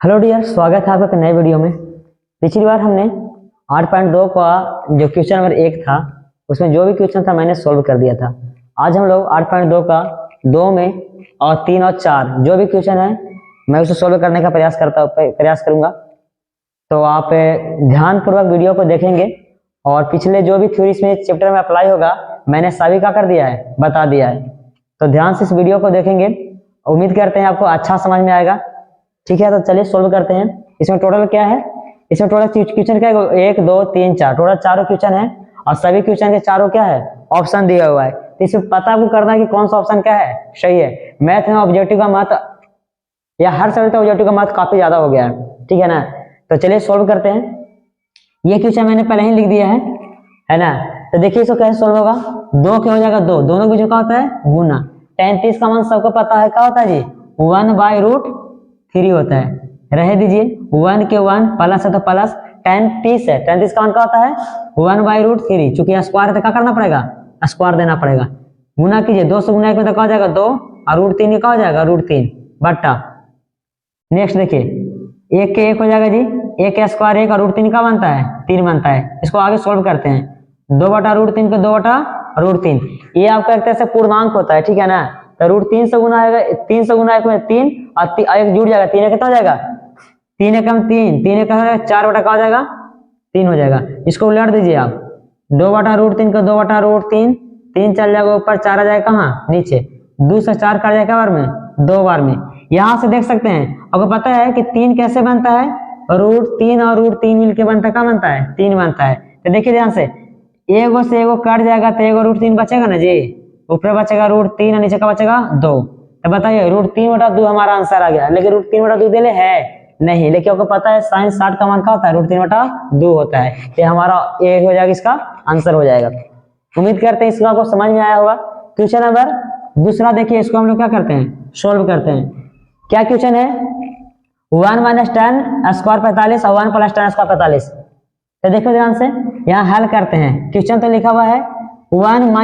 Hello dear, स्वागत है आपका एक नए वीडियो में। पिछली बार हमने 8.2 का जो क्वेश्चन नंबर 1 था उसमें जो भी क्वेश्चन था मैंने सॉल्व कर दिया था। आज हम लोग 8.2 का 2 में और 3 और 4 जो भी क्वेश्चन है मैं उसे सॉल्व करने का प्रयास करूंगा। तो आप ध्यानपूर्वक वीडियो को देखेंगे और पिछले जो भी थ्योरी इसमें चैप्टर में अप्लाई होगा मैंने सभी का कर दिया है, बता दिया है। तो ध्यान से इस वीडियो को देखेंगे, उम्मीद करते हैं आपको अच्छा समझ में आएगा। ठीक है, तो चलिए सोल्व करते हैं। इसमें टोटल क्या है, इसमें टोटल क्वेश्चन क्या है, 1 2 3 4, टोटल चारों क्वेश्चन है और सभी क्वेश्चन के चारों क्या है, ऑप्शन दिया हुआ है। तो इसमें पता आपको करना है कि कौन सा ऑप्शन क्या है सही है। मैथ में ऑब्जेक्टिव का महत्व या हर सब्जेक्ट ऑब्जेक्टिव का महत्व काफी ज्यादा हो गया है, ठीक है ना। तो चलिए सोल्व करते हैं। ये क्वेश्चन मैंने पहले ही लिख दिया है ना। तो देखिए इसको कैसे सोल्व होगा। 2 क्या हो जाएगा, 2 दोनों बीच में क्या होता है, गुना। tan 30 का मान सबको पता है, क्या होता है जी, 1/√3 होता है। रह दीजिए 1 के 1 प्लस है तो प्लस, tan 30 है, tan 30 का मान क्या होता है 1/√3। चूंकि स्क्वायर है तो क्या करना पड़ेगा, स्क्वायर देना पड़ेगा। गुना कीजिए, 2 से गुना 1 में तो क्या हो जाएगा 2 और √3 क्या हो जाएगा √3 बट्टा। नेक्स्ट देखिए 1 के 1 हो जाएगा जी, 1 का स्क्वायर 1 और √3 का बनता है 3 बनता है। इसको आगे सोल्व करते हैं। 2/√3 को 2/√3, ये आपका एक तरह से पूर्णांक होता है, ठीक है ना। तो √3 से गुना आएगा, 3 से गुना 1 में 3 और 1 जुड़ जाएगा, 3 कितना हो जाएगा 3 एकम 3, 3 एक 4 बटा का हो जाएगा 3 हो जाएगा। इसको उलट दीजिए आप, 2/√3 को 2/√3, 3 चल जाएगा ऊपर, 4 आ जाएगा कहाँ नीचे, 2 से 4 कट जाएगा बार में 2 बार में। यहां से देख सकते हैं, आपको पता है कि 3 कैसे बनता है, √3 और √3 मिलके बनता है, क्या बनता है 3 बनता है। तो देखिए ध्यान से, एगो से एगो कट जाएगा तो एगो √3 बचेगा ना जी, ऊपर बचेगा √3 और नीचे का बचेगा 2। तो बताइए √3/2 हमारा आंसर आ गया। लेकिन √3/2 दिले है नहीं, लेकिन आपको पता है sin 60 का मान क्या होता है √3/2 होता है। ये हमारा ए हो जाएगा, इसका आंसर हो जाएगा। उम्मीद करते हैं इसको आपको समझ में आया होगा। क्वेश्चन नंबर दूसरा देखिए, इसको हम लोग क्या करते हैं, सोल्व करते हैं। क्या क्वेश्चन है, 1 - 10 स्क्वायर 45 और 1 + 10 स्क्वायर 45। तो देखो ध्यान से, यहाँ हल करते हैं। क्वेश्चन तो लिखा हुआ है 1 -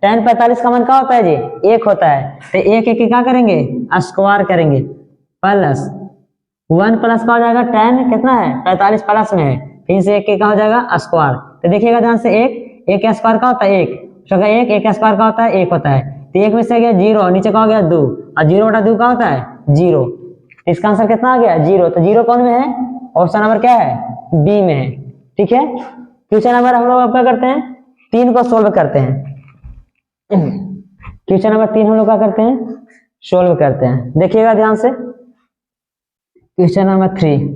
10 45 का मान क्या होता है जी 1 होता है। तो 1 1 क्या करेंगे, स्क्वायर करेंगे, प्लस 1 प्लस का हो जाएगा 10 कितना है 45 प्लस में है, फिर से 1 का हो जाएगा स्क्वायर। तो देखिएगा ध्यान से, 1 का स्क्वायर का होता है 1, तो 1 का स्क्वायर का होता है 1 होता है। तो 1 में से गया 0, नीचे का हो गया 2 और 0/2 का होता है 0। इसका आंसर कितना आ गया 0। तो 0 कौन में है, ऑप्शन नंबर क्या है बी में है, ठीक है। क्वेश्चन नंबर हम लोग क्या करते हैं, 3 को सोल्व करते हैं। क्वेश्चन नंबर 3 हम लोग क्या करते हैं, सोल्व करते हैं। देखिएगा ध्यान से, क्वेश्चन नंबर 3।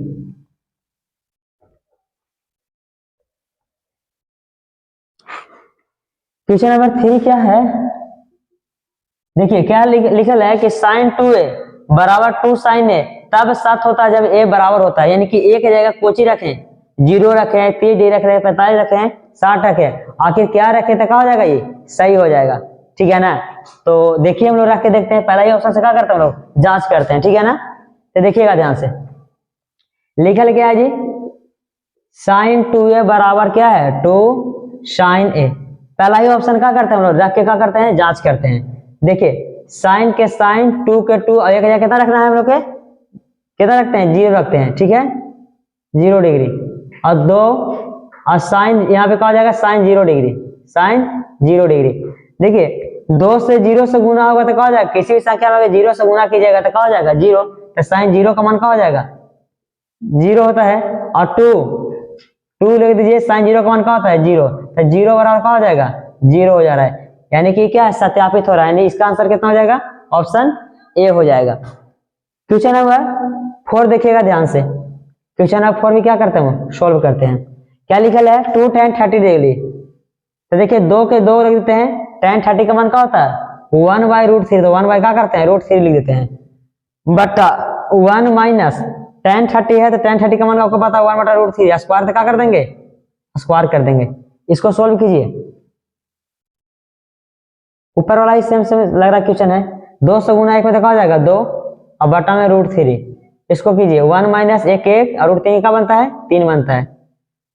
क्वेश्चन नंबर 3 क्या है, देखिए क्या लिखल है कि sin 2a बराबर 2 sin a तब 7 होता है जब a बराबर होता है। यानी कि a की जगह कोची रखें, 0 रखें, 3d रखें, 45 रखें, 60 रखें, आखिर क्या रखें तो क्या हो जाएगा, ये सही हो जाएगा, ठीक है ना। तो देखिए हम लोग रख के देखते हैं। पहला ही ऑप्शन से क्या करते हैं हम लोग, जांच करते हैं, ठीक है ना। तो देखिएगा ध्यान से, लिखल क्या है जी, sin 2a बराबर क्या है 2 sin a। पहला ही ऑप्शन क्या करते हैं हम लोग, रख के क्या करते हैं, जांच करते हैं। देखिए साइन के साइन, 2 के 2 और एक कितना रखना है हम लोग के, कितना रखते हैं 0 रखते हैं, ठीक है 0 डिग्री और 2 और साइन यहाँ पे क्या हो जाएगा साइन 0 डिग्री, साइन 0 डिग्री। देखिए 2 से 0 से गुना होगा तो क्या हो जाएगा, किसी भी संख्या में अगर 0 से गुना कीजिएगा तो क्या हो जाएगा 0। तो साइन 0 का मान क्या हो जाएगा 0 होता है। और 2 लिख दीजिए, साइन 0 का मान क्या होता है 0। तो 0 बराबर क्या हो जाएगा 0 हो जा रहा है, यानी कि क्या है सत्यापित हो रहा है। यानी इसका आंसर कितना हो जाएगा, ऑप्शन ए हो जाएगा। क्वेश्चन नंबर 4 देखिएगा ध्यान से। क्वेश्चन नंबर 4 भी क्या करते हैं, सोल्व करते हैं। क्या लिखल है 2 tan 30 डिग्री। तो देखिए 2 के 2 लिख देते हैं, tan 30 का मान क्या होता है 1/√3। तो 1 बाई क्या करते हैं √3 लिख देते हैं, बटा 1 - tan 30 है तो tan 30 का मान आपको पता है 1/√3, स्क्वायर तो क्या कर देंगे, स्क्वायर कर देंगे। इसको सोल्व कीजिए। ऊपर वाला ही सेम सेम लग रहा क्वेश्चन है, 2 से गुना 1 में तो क्या हो जाएगा 2 और बटा में √3। इसको कीजिए 1 - 1 1 और √3 का बनता है 3 बनता है,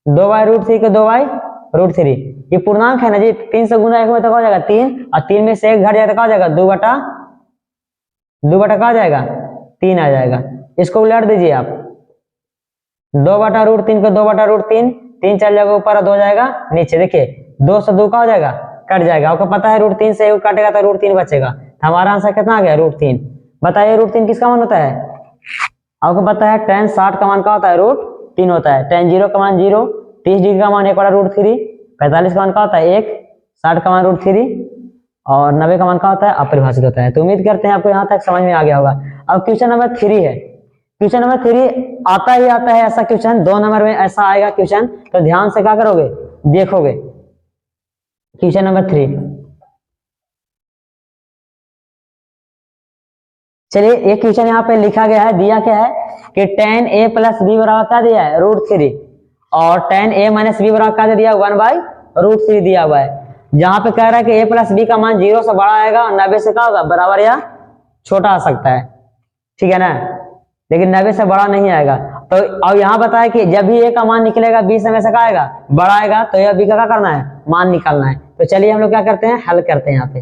2/√3 के 2/√3। ये पूर्णांक है ना जी, 3 से गुना 1 में तो क्या हो जाएगा 3 और 3 में से 1 घट जाएगा तो क्या हो जाएगा 2 बटा क्या हो जाएगा 3 आ जाएगा। इसको उलट दीजिए आप, 2/√3 को 2/√3, 3 चल जाएगा ऊपर और 2 जाएगा नीचे। देखिए 2 से 2 का हो जाएगा, कट जाएगा। आपको पता है √3 से कटेगा तो √3 बचेगा। हमारा आंसर कितना आ गया? √3। बताइए √3 किसका मान होता है? आपको पता है tan 60 का मान क्या होता है? √3 होता है। tan 0 का मान 0, 30 डिग्री का मान 1/√3, 45 का मान क्या होता है 1, 60 का मान √3 और 90 का मान क्या होता है? अपरिभाषित होता है। तो उम्मीद करते हैं आपको यहाँ तक समझ में आ गया होगा। अब क्वेश्चन नंबर 3 है। क्वेश्चन नंबर 3 आता ही आता है ऐसा क्वेश्चन, 2 नंबर में ऐसा आएगा क्वेश्चन, तो ध्यान से क्या करोगे? देखोगे। क्वेश्चन नंबर 3, चलिए एक क्वेश्चन यहाँ पे लिखा गया है, दिया क्या है कि tan a प्लस बी बराबर क्या दिया है? √3 और tan a माइनस बी बराबर क्या दिया? 1/√3 दिया हुआ है। जहां पे कह रहा है कि a प्लस बी का मान 0 से बड़ा आएगा और 90 से क्या होगा? बराबर या छोटा आ सकता है, ठीक है ना, लेकिन 90 से बड़ा नहीं आएगा। तो अब यहाँ बताया कि जब भी a का मान निकलेगा b से में से क्या आएगा? बड़ा आएगा, तो यह b का क्या करना है? मान निकालना है। तो चलिए हम लोग क्या करते हैं? हल करते हैं यहाँ पे,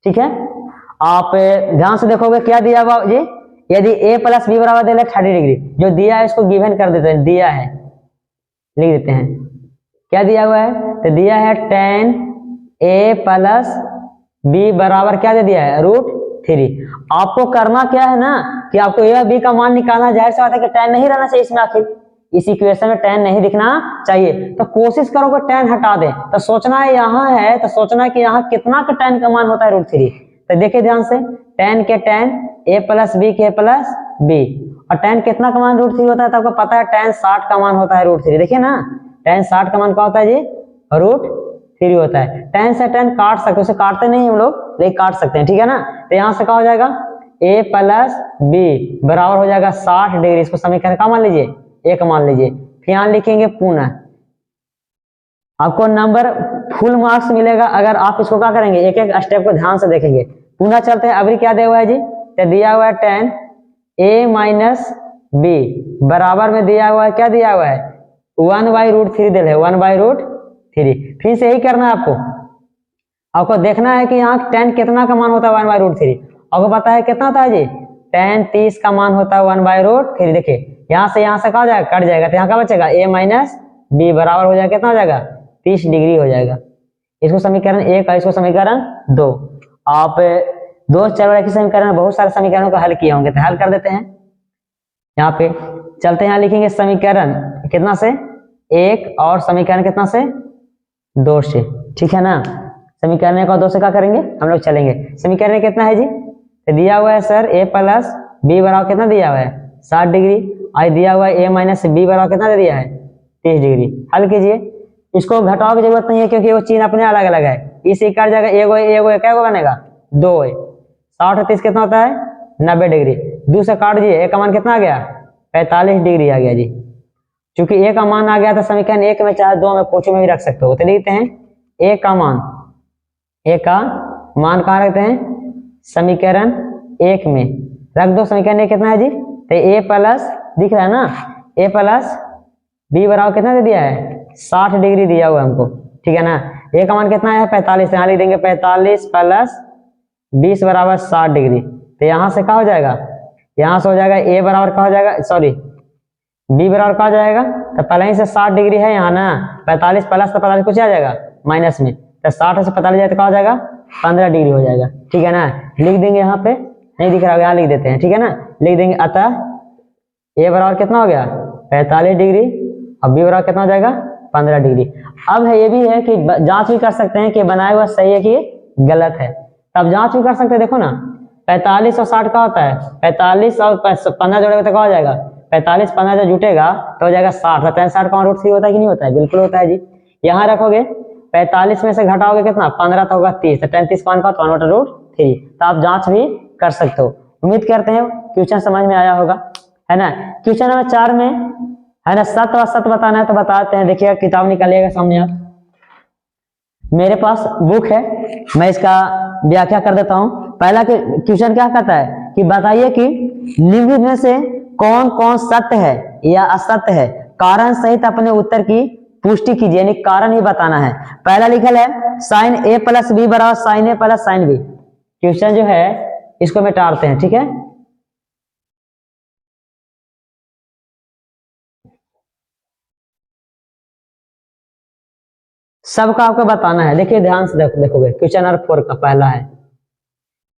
ठीक है। आप ध्यान से देखोगे क्या दिया हुआ जी, यदि a प्लस बी बराबर दे 30 डिग्री, जो दिया है इसको गिवन कर देते हैं, दिया है लिख देते हैं। क्या दिया हुआ है? तो दिया है tan a प्लस बी बराबर क्या दे दिया है? √3। आपको करना क्या है ना कि आपको यह b का मान निकालना। जाहिर सी बात है कि tan नहीं रहना चाहिए इसमें, आखिर इस इक्वेशन में tan नहीं दिखना चाहिए। तो कोशिश करो कि tan हटा दें। तो सोचना है यहाँ है, तो सोचना है कि यहाँ कितना का tan का मान होता है? √3। तो देखिए ध्यान से, tan के tan a प्लस बी के प्लस बी, और tan कितना का मान? √3 होता है। तो आपको पता है tan 60 का मान होता है √3। देखिए ना, tan 60 का मान क्या होता है जी? √3 होता है। tan से tan काट सकते, उसे काटते नहीं हम लोग, लेकिन काट सकते हैं, ठीक है ना। तो यहाँ से क्या हो जाएगा? a प्लस बी बराबर हो जाएगा 60 डिग्री। इसको समीकरण का मान लीजिए, 1 मान लीजिए। फिर यहाँ लिखेंगे पुनः। आपको नंबर फुल मार्क्स मिलेगा अगर आप इसको क्या करेंगे? एक एक स्टेप को ध्यान से देखेंगे। पुनः चलते हैं। अभी क्या दिया हुआ है जी? तो दिया हुआ है tan a माइनस बी बराबर में दिया हुआ है, क्या दिया हुआ है? 1/√3 दिया है, 1/√3। फिर से यही करना है आपको। आपको देखना है कि यहाँ tan कितना का मान होता है? 1/√3। आपको पता है कितना होता है जी? tan 30 का मान होता है 1/√3। देखिए यहाँ से क्या हो जाएगा? कट जाएगा। तो यहाँ क्या बचेगा? a माइनस बी बराबर हो जाएगा, कितना हो जाएगा? 30 डिग्री हो जाएगा। इसको समीकरण 1 और इसको समीकरण 2। आप 2 चर के समीकरण, बहुत सारे समीकरणों का हल किए होंगे, तो हल कर देते हैं। यहाँ पे चलते हैं, यहाँ लिखेंगे समीकरण कितना से? 1 और समीकरण कितना से? 2 से, ठीक है ना। समीकरण 1 और 2 से क्या करेंगे हम लोग? चलेंगे। समीकरण कितना है जी? तो दिया हुआ है सर a प्लस बी बराबर कितना दिया हुआ है? 60 डिग्री। आई दिया हुआ है a माइनस बी बराबर कितना दे दिया है? 30 डिग्री। हल कीजिए। इसको घटाओ की जरूरत नहीं है क्योंकि वो चिन्ह अपने अलग अलग है। इसे कट जाएगा, एगो क्या बनेगा? 2 है। 60 और 30 कितना होता है? 90 डिग्री। 2 से काट दिए, a का मान कितना आ गया? 45 डिग्री आ गया जी। चूंकि a का मान आ गया तो समीकरण 1 में चाहे 2 में कोचों में भी रख सकते हो। तो लिखते हैं a का मान कहाँ रखते हैं? समीकरण 1 में रख दो। समीकरण 1 कितना है जी? तो a प्लस, दिख रहा है ना, a प्लस बी बराबर कितना दे दिया है? 60 डिग्री दिया हुआ है हमको, ठीक है ना। a का मान कितना है? 45। यहाँ लिख देंगे 45 प्लस 20 बराबर 60 डिग्री। तो यहाँ से क्या हो जाएगा? यहाँ से हो जाएगा a बराबर क्या हो जाएगा? सॉरी, b बराबर क्या हो जाएगा? तो पहले ही से 60 डिग्री है यहाँ ना, 45 प्लस तो 45 कुछ आ जाएगा माइनस में, तो 60 से 45 जाए तो क्या हो जाएगा? 15 डिग्री हो जाएगा, ठीक है ना। लिख देंगे यहाँ पे, नहीं दिख रहा है, यहाँ लिख देते हैं, ठीक है ना। लिख देंगे अतः a बराबर कितना हो गया? 45 डिग्री और b बराबर कितना हो जाएगा? 15 डिग्री। अब है ये भी है कि जांच भी कर सकते हैं कि बनाया हुआ सही है कि गलत है। तब जांच भी कर सकते हैं। देखो ना, 45 और 60 का होता है, 45 और 15 जोड़ेगा तो क्या हो जाएगा? 45 15 जब जुटेगा तो हो जाएगा 60। 60 का √3 होता है कि नहीं होता है? बिल्कुल होता है जी। यहाँ रखोगे 45 में से घटाओगे कितना? 15 तो होगा 30, तो 33 का मान का 1/√3। तो आप जांच भी कर सकते हो। उम्मीद करते हैं क्वेश्चन समझ में आया होगा, है ना। क्वेश्चन नंबर 4 में है ना, सत्य और असत्य बताना है, तो बताते हैं। देखिएगा, किताब निकालिएगा सामने आप। मेरे पास बुक है, मैं इसका व्याख्या कर देता हूं। पहला क्वेश्चन क्या कहता है कि बताइए कि निम्न में से कौन कौन सत्य है या असत्य है, कारण सहित अपने उत्तर की पुष्टि कीजिए, यानी कारण ही बताना है। पहला लिखल है साइन a प्लस बी बराबर sine a plus sine B. Question जो है इसको मिटाते हैं, ठीक है। सबका आपको बताना है। देखिए ध्यान से देखोगे, क्वेश्चन नंबर 4 का पहला है,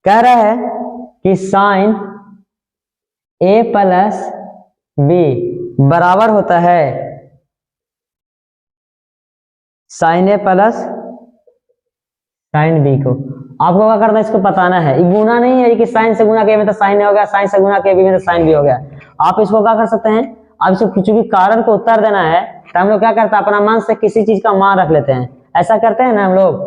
कह रहा है कि साइन ए प्लस बी बराबर होता है साइन ए प्लस साइन बी को। आपको क्या करना है, इसको बताना है। ये गुना नहीं है कि साइन से गुना किया में तो साइन हो गया, साइन से गुना किया बी में तो साइन बी हो गया। आप इसको क्या कर सकते हैं, आप इसको कुछ भी कारण को उत्तर देना है तो हम लोग क्या करते हैं, अपना मन से किसी चीज का मान रख लेते हैं। ऐसा करते हैं ना हम लोग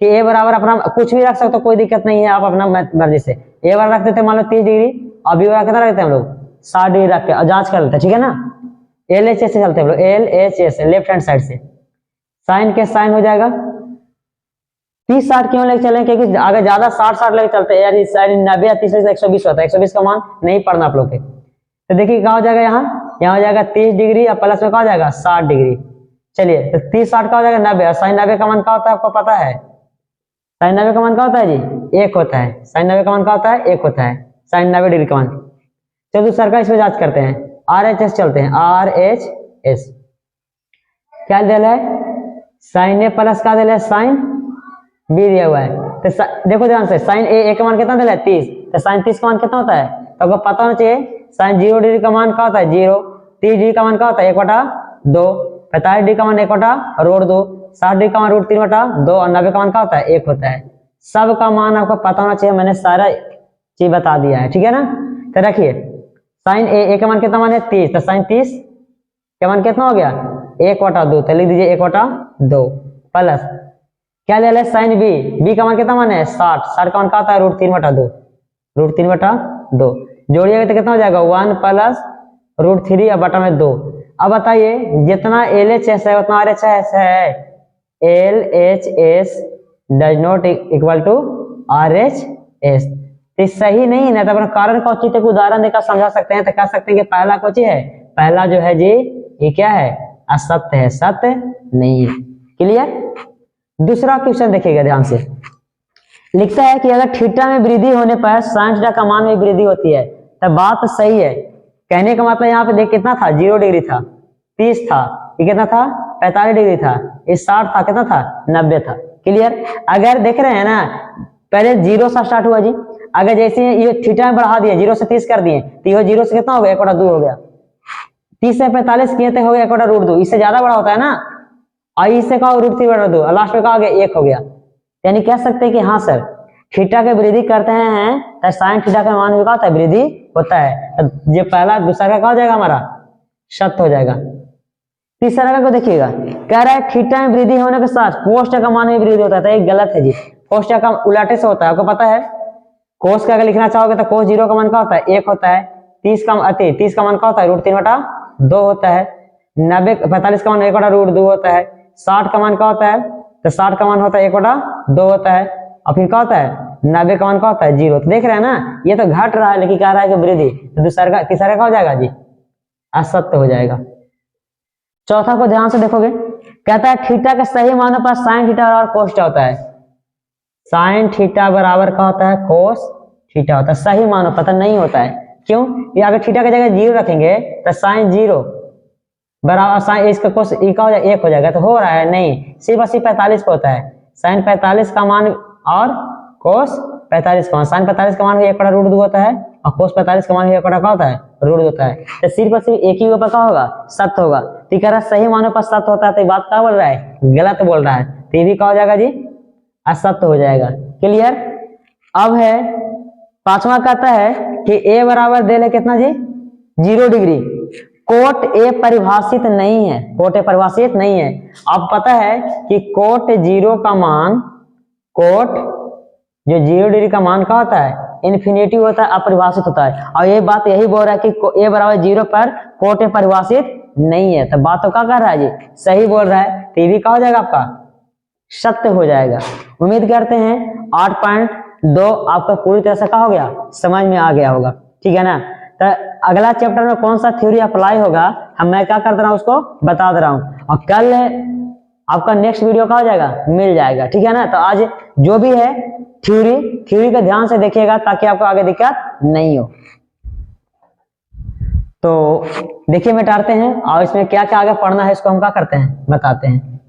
कि ए बराबर, अपना कुछ भी रख सकते हो, कोई दिक्कत नहीं है, आप अपना मर्जी से। ए बराबर रख देते मान लो 30 डिग्री, और बी बराबर कितना रखते हैं हम लोग 60 डिग्री रख के, और जांच कर लेते हैं, ठीक है ना। एल एच एस से चलते हैं हम लोग, L H S left hand side से, साइन के साइन हो जाएगा 30-60 क्यों लेके चलें, क्योंकि अगर ज्यादा 60-60 लेके चलते हैं यार, 90 या 30 से 120 होता है, 120 का मान नहीं पढ़ना आप लोग के। तो देखिए क्या हो जाएगा, यहाँ हो जाएगा 30 डिग्री और प्लस में क्या हो जाएगा 60 डिग्री। चलिए तो 30-60 का हो जाएगा 90, और साइन 90 का मान क्या होता है आपको पता है, साइन 90 का मान क्या होता है जी, 1 होता है। साइन 90 का मान क्या होता है, 1 होता है, साइन 90 डिग्री का मान। चलो दूसरा का इसमें जांच करते हैं, आर एच एस चलते हैं, आर एच एस क्या दिया है, साइन ए प्लस का दिया है साइन बी दिया हुआ है। तो देखो ध्यान से, साइन ए का मान कितना दिया है 30, तो साइन 30 का मान कितना होता है, तो आपको पता होना चाहिए साइन 0 डिग्री का मान क्या होता है 0, 30 डिग्री का मान क्या होता है 1/2, 45 डिग्री का मान 1/√2, 60 डिग्री का मान √3/2, और 90 का मान क्या होता है 1 होता है। सब का मान आपको पता होना चाहिए, मैंने सारा चीज बता दिया है, ठीक है ना। तो रखिए साइन ए का मान कितना मान है 30, तो साइन 30 का मान कितना हो गया 1/2, तो लिख दीजिए 1/2 प्लस क्या ले ले साइन बी का मान कितना मान है 60, 60 का मान क्या होता है √3/2 जोड़िएगा तो कितना हो जाएगा 1 प्लस √3 और बटा में 2। अब बताइए जितना एल एच एस है उतना आर एच एस है, L H S does not equal to R H S. तो सही नहीं है, तो अपना कारण का उचित उदाहरण देकर समझा सकते हैं। तो कह सकते हैं कि पहला कौन है, पहला जो है जी ये क्या है, असत्य है, सत्य नहीं है। क्लियर। दूसरा क्वेश्चन देखिएगा ध्यान से, लिखता है कि अगर थीटा में वृद्धि होने पर साइन थीटा का मान में वृद्धि होती है, तब बात सही है। कहने का मतलब यहाँ पे देख कितना था 0 डिग्री था, 30 था, ये कितना था 45 डिग्री था, ये 60 था, कितना था 90 था। क्लियर। अगर देख रहे हैं ना पहले 0 से स्टार्ट हुआ जी, अगर जैसे ये थीटा में बढ़ा दिए 0 से 30 कर दिए तो ये 0 से कितना हो गया 1/2 हो गया, 30 से 45 किए तो हो गया 1/2, इससे ज्यादा बड़ा होता है ना, और इससे कहा √3/2, लास्ट में कहा गया 1 हो गया। यानी कह सकते हैं कि हाँ सर थीटा के वृद्धि करते हैं तो साइन थीटा का मान भी क्या होता है वृद्धि होता है। तो ये पहला दूसरा का क्या हो जाएगा हमारा सत्य हो जाएगा। तीसरा का को देखिएगा, कह रहा है थीटा में वृद्धि होने के साथ कोस का मान में वृद्धि होता है, तो ये गलत है जी। कोस का उलटे से होता है, आपको पता है कोस का अगर लिखना चाहोगे तो कोस 0 का मान क्या होता है 1 होता है, 30 का मान क्या होता है √3/2 होता है, 45 का मान 1/√2 होता है, 60 का मान क्या होता है, तो 60 का मान होता है 1/2 होता है, और फिर क्या होता है 90 का मान क्या होता है 0। तो देख रहे हैं ना ये तो घट रहा है लेकिन कह रहा है कि वृद्धि, तो दूसरा का तीसरा का हो जाएगा जी असत्य हो जाएगा। चौथा को ध्यान से देखोगे, कहता है थीटा के सही मानों पर साइन थीटा बराबर कोस थीटा होता है, साइन थीटा बराबर क्या होता है कोस थीटा होता है। सही मानो पता नहीं होता है, क्यों, ये अगर थीटा की जगह 0 रखेंगे तो साइन 0 बराबर साइन इसका कोस का हो जाएगा 1 हो जाएगा, तो हो रहा है नहीं, सिर्फ 45 को होता है, साइन 45 का मान और कोस 45 का मान, साइन 45 का मान भी 1/√2 होता है और कोस 45 का मान भी 1/2 होता है √2 होता है। तो सिर्फ और सिर्फ एक ही ऊपर क्या होगा सत्य होगा। तो कह रहा सही मानों पर सत्य होता है, तो बात क्या बोल रहा है गलत बोल रहा है, तो ये भी क्या हो जाएगा जी असत्य हो जाएगा। क्लियर। अब है पांचवा कहता है कि ए बराबर दे ले कितना जी 0 डिग्री, कोट ए परिभाषित नहीं है, कोट ए परिभाषित नहीं है। अब पता है कि कोट 0 का मान, कोट जो 0 डिग्री का मान का होता है इन्फिनिटी होता है, अपरिभाषित होता है, और ये बात यही बोल रहा है कि ए बराबर 0 पर कोट ए परिभाषित नहीं है। तो बात तो क्या कर रहा है जी सही बोल रहा है, तो ये भी क्या हो जाएगा आपका सत्य हो जाएगा। उम्मीद करते हैं 8.2 आपका पूरी तरह से क्या हो गया समझ में आ गया होगा, ठीक है ना। तो अगला चैप्टर में कौन सा थ्योरी अप्लाई होगा मैं क्या कर दे रहा हूँ उसको बता दे रहा हूँ, और कल आपका नेक्स्ट वीडियो क्या हो जाएगा मिल जाएगा, ठीक है ना। तो आज जो भी है थ्योरी का ध्यान से देखिएगा ताकि आपको आगे दिक्कत नहीं हो। तो देखिए मिटाते हैं और इसमें क्या क्या आगे पढ़ना है इसको हम क्या करते हैं बताते हैं।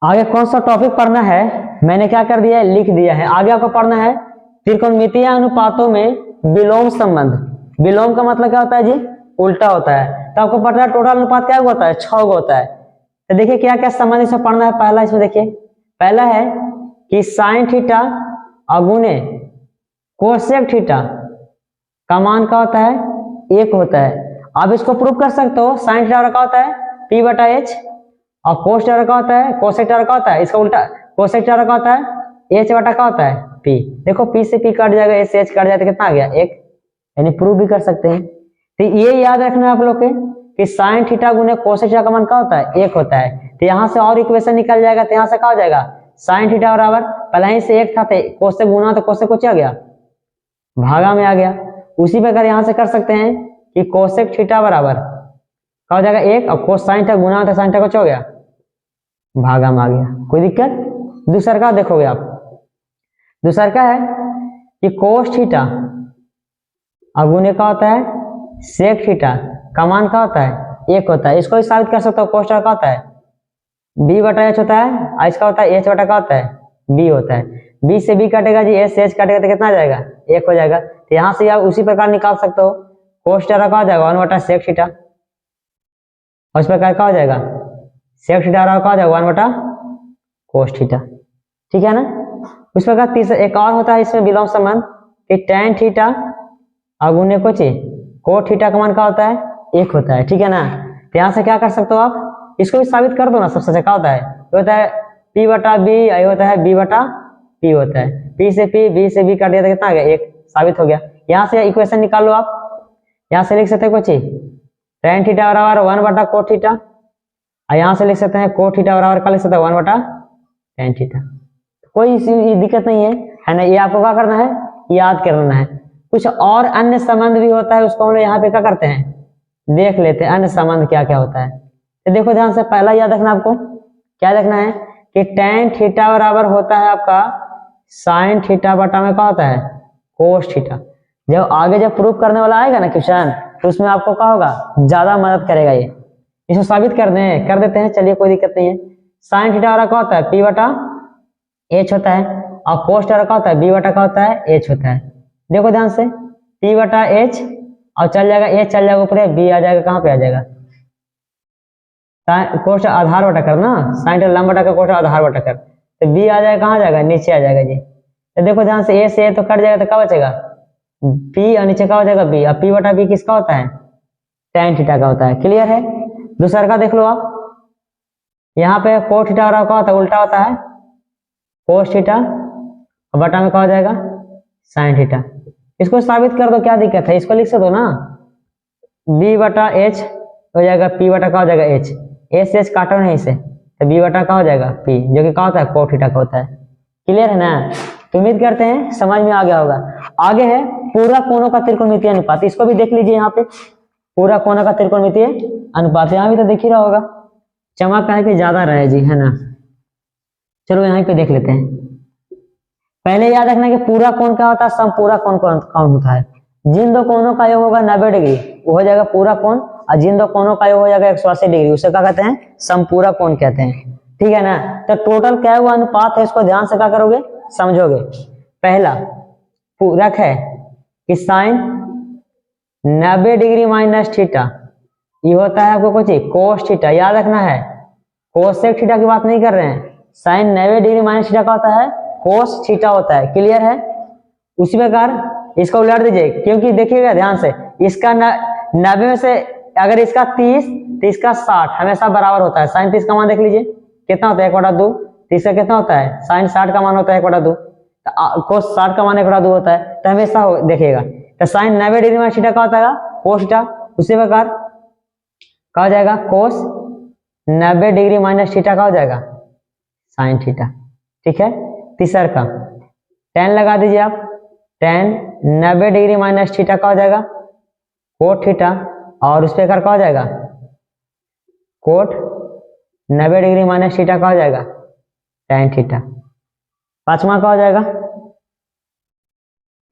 आगे कौन सा टॉपिक पढ़ना है मैंने क्या कर दिया है, लिख दिया है। आगे आपको पढ़ना है त्रिकोणमितीय अनुपातों में विलोम संबंध। विलोम का मतलब क्या होता है जी, उल्टा होता है। तो आपको पता है टोटल अनुपात क्या होता है, 6 होता है। तो देखिए क्या क्या संबंध इसमें पढ़ना है। पहला इसमें देखिए, पहला है कि साइन थीटा अगुने कोसेक थीटा का मान क्या होता है, 1 होता है। आप इसको प्रूव कर सकते हो। साइन थीटा का होता है P बटा H और कोस थीटा का होता है, कोसेक थीटा का होता है इसका उल्टा, कोसेक थीटा का होता है H बटा का होता है P। देखो P से P कट जाएगा, H से H कट जाए तो कितना आ गया, 1। यानी प्रूव भी कर सकते हैं। तो ये याद रखना है आप लोग के कि साइन थीटा गुने कोसेक थीटा का मान क्या होता है, 1 होता है। तो यहाँ से और इक्वेशन निकल जाएगा। तो यहाँ से क्या हो जाएगा, साइन थीटा बराबर पहले ही से 1 था तो कोसेक गुना तो कोसेक कुछ आ गया, भागा में आ गया। उसी प्रकार यहाँ से कर सकते हैं कि कोसेक थीटा बराबर क्या हो जाएगा, 1 और कोस साइन थीटा गुना तो साइन थीटा कुछ हो गया, भागा में आ गया। कोई दिक्कत। दूसरा का देखोगे आप, दूसरा का है कि कोस थीटा अगुने का होता है सेक थीटा का मान का होता है, 1 होता है। इसको भी साबित कर सकते हो। कोस थीटा का होता है B बटा H होता है और इसका होता है H बटा का होता है B होता है। B से B कटेगा जी, H से H कटेगा तो कितना आ जाएगा, 1 हो जाएगा। तो यहाँ से आप उसी प्रकार निकाल सकते हो। कोस थीटा का हो जाएगा 1 बटा सेक थीटा और इस प्रकार का हो जाएगा सेक थीटा का हो जाएगा 1 बटा कोस थीटा, ठीक है ना। उस प्रकार तीसरा एक और होता है इसमें विलोम संबंध कि tan थीटा अगुने को कोट थीटा का मान क्या होता है, 1 होता है, ठीक है ना। तो यहाँ से क्या कर सकते हो आप, इसको भी साबित कर दो ना। सबसे अच्छा क्या होता है, ये होता है P बटा B, ये होता है B बटा P होता है। P से P, B से B काट दिया तो कितना आ गया, 1 साबित हो गया। यहाँ से इक्वेशन निकाल लो आप। यहाँ से लिख सकते हैं कुछ tan थीटा बराबर 1 बटा कोट थीटा और यहाँ से लिख सकते हैं कोट थीटा बराबर क्या लिख सकते हैं, 1 बटा tan थीटा। कोई दिक्कत नहीं है ना। ये आपको क्या करना है, याद करना है। कुछ और अन्य संबंध भी होता है, उसको हम लोग यहाँ पे क्या करते हैं, देख लेते हैं अन्य संबंध क्या क्या होता है। तो देखो ध्यान से, पहला याद रखना आपको, क्या देखना है कि tan थीटा बराबर होता है आपका साइन थीटा बटा में क्या होता है, कोस थीटा। जब आगे जब प्रूफ करने वाला आएगा ना क्वेश्चन, तो उसमें आपको क्या होगा, ज्यादा मदद करेगा ये। इसको साबित कर देते हैं, चलिए कोई दिक्कत नहीं है। साइन थीटा बराबर क्या होता है, P बटा H होता है और कोस थीटा का होता है B बटा का होता है H होता है। देखो ध्यान से, P बटा H और चल जाएगा H चल जाएगा ऊपर, B आ जाएगा, कहाँ पे आ जाएगा, कोस आधार बटा कर ना, साइन थीटा लंब बटा कर कोस आधार बटा कर, तो B आ जाएगा, कहाँ जाएगा, नीचे आ जाएगा जी। तो देखो ध्यान से, A से A तो कट जाएगा तो क्या बचेगा, P और नीचे क्या हो जाएगा B, और P बटा B किसका होता है, tan थीटा का होता है। क्लियर है। दूसरा का देख लो आप, यहाँ पे कोस थीटा का होता है, उल्टा होता है कोस थीटा और बटा में क्या हो जाएगा, साइन थीटा। इसको साबित कर दो, क्या दिक्कत है, इसको लिख सकते हो ना, B बटा H हो जाएगा, P बटा का हो जाएगा H, A से H काटो नहीं इसे, तो B बटा का हो जाएगा P, जो कि क्या होता है, कोस थीटा का होता है। क्लियर है ना। तो उम्मीद करते हैं समझ में आ गया होगा। आगे है पूरा कोणों का त्रिकोणमितीय अनुपात, इसको भी देख लीजिए। यहाँ पे पूरा कोणों का त्रिकोणमितीय अनुपात, यहाँ भी तो देख ही रहा होगा, चमक का है कि ज्यादा रहे जी, है ना। चलो यहाँ पे देख लेते हैं। पहले याद रखना कि पूरा कोण क्या होता है, समपूरा कोण कौन होता है। जिन दो कोणों का योग होगा 90 डिग्री वो हो जाएगा पूरा कोण, और जिन दो कोणों का योग हो जाएगा 180 डिग्री उसे क्या कहते हैं, समपूरा कोण कहते हैं, ठीक है ना। तो टोटल क्या हुआ अनुपात है, इसको ध्यान से क्या करोगे, समझोगे। पहला पूरक है कि साइन 90 डिग्री माइनस थीटा, ये होता है आपको कुछ कोस थीटा, याद रखना है कोसेक थीटा की बात नहीं कर रहे हैं। साइन 90 डिग्री माइनस थीटा का होता है कोस थीटा होता है। क्लियर है। उसी प्रकार इसको उलट दीजिए, क्योंकि देखिएगा ध्यान से, इसका 90 में से अगर इसका 30 तो इसका 60 हमेशा बराबर होता है। साइन 30 का मान देख लीजिए कितना होता है, 1/2। 30 का कितना होता है, साइन 60 का मान होता है 1/2, कोस 60 का मान 1/2 होता है। तो हमेशा देखिएगा, तो साइन 90 डिग्री माइनस थीटा का होता है कोस थीटा, उसी प्रकार क्या हो जाएगा, कोस 90 डिग्री माइनस थीटा का हो जाएगा साइन थीटा, ठीक है। तीसरा का tan लगा दीजिए आप, tan 90 डिग्री माइनस थीटा का हो जाएगा कोट थीटा, और उस पर क्या हो जाएगा, कोट 90 डिग्री माइनस थीटा का हो जाएगा tan थीटा। पांचवा का हो जाएगा,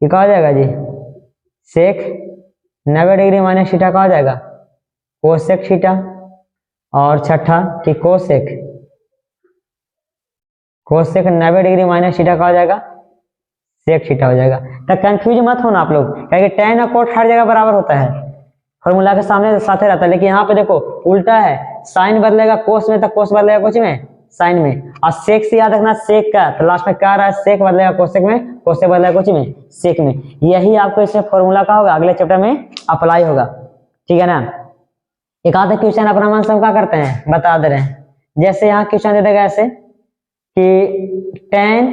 ये क्या हो जाएगा जी, सेक 90 डिग्री माइनस थीटा का हो जाएगा कोसेक थीटा, और छठा कि cosec cosec 90 degree minus theta का हो जाएगा सेक थीटा हो जाएगा। तो कंफ्यूज मत होना आप लोग, क्योंकि tan और cot हर जगह बराबर होता है, फॉर्मूला के सामने साथे रहता है। लेकिन यहाँ पे देखो उल्टा है, साइन बदलेगा कोस में तो कोस बदलेगा कुछ में साइन में, और सेक से याद रखना सेक का, तो लास्ट में क्या रहा है सेक बदलेगा कोसेक में, कोसेक बदलेगा कुछ में सेक में। यही आपको इसमें फॉर्मूला का होगा, अगले चैप्टर में अप्लाई होगा, ठीक है ना। एक आधा क्वेश्चन अपना मन सब क्या करते हैं बता दे रहे हैं। जैसे यहाँ क्वेश्चन दे देगा ऐसे कि tan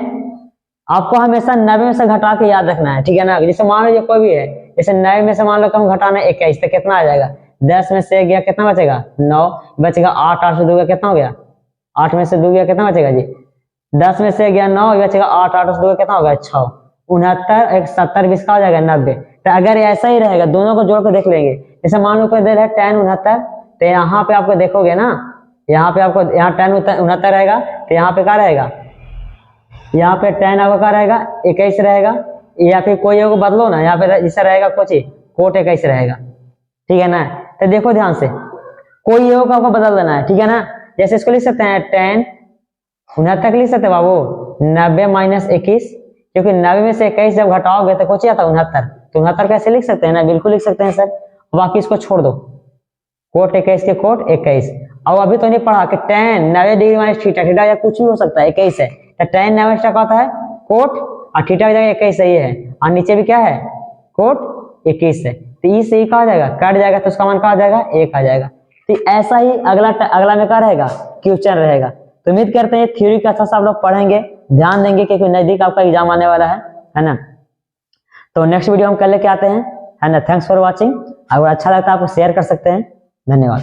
आपको हमेशा 90 में से घटा के याद रखना है, ठीक है ना। जैसे मान लो कोई भी है, जैसे 90 में से मान लो कम घटाना 21, तो कितना आ जाएगा 10 में से गया कितना बचेगा 9 बचेगा, 8 8 से 2 गया कितना हो गया 8 में से 2 गया कितना बचेगा जी 10 में से गया 9 बचेगा 8 8 से 2 कितना हो गया 6 69 एक 70 20 का हो जाएगा 90। तो अगर ऐसा ही रहेगा दोनों को जोड़ कर देख लेंगे। जैसे मान लो कोई दे रहा है tan 69, तो यहाँ पे आपको देखोगे ना, यहाँ पे आपको यहाँ tan 69 रहेगा, तो यहाँ पे क्या रहेगा, यहाँ पे tan आपका क्या रहेगा 21 रहेगा, या फिर कोई को बदलो ना, यहाँ पे जैसा रहेगा कुछ कोट 21 रहेगा, ठीक है ना। तो देखो ध्यान से कोई योग आपको बदल देना है, ठीक है ना। जैसे इसको लिख सकते हैं tan 69 लिख सकते हैं बाबू 90 माइनस 21, क्योंकि 90 में से 21 जब घटाओगे तो कुछ आता 69, तो 69 कैसे लिख सकते हैं ना, बिल्कुल लिख सकते हैं सर। बाकी इसको छोड़ दो, कोट 21 के कोट 21। अब अभी तो नहीं पढ़ा कि tan 90 degree minus theta, theta या कुछ भी हो सकता है 21 है, तो tan 90 का होता है कोट और थीटा की जगह 21 सही है, और नीचे भी क्या है कोट 21 है, तो ई से ही कहा जाएगा कट जाएगा, तो उसका मान क्या आ जाएगा 1 आ जाएगा। तो ऐसा ही अगला में क्या रहेगा क्वेश्चन रहेगा। तो उम्मीद करते हैं थ्योरी का अच्छा सा आप लोग पढ़ेंगे, ध्यान देंगे, क्योंकि नजदीक आपका एग्जाम आने वाला है ना। तो नेक्स्ट वीडियो हम कल लेके आते हैं, है ना। Thanks for watching. अगर अच्छा लगता है आपको शेयर कर सकते हैं। धन्यवाद।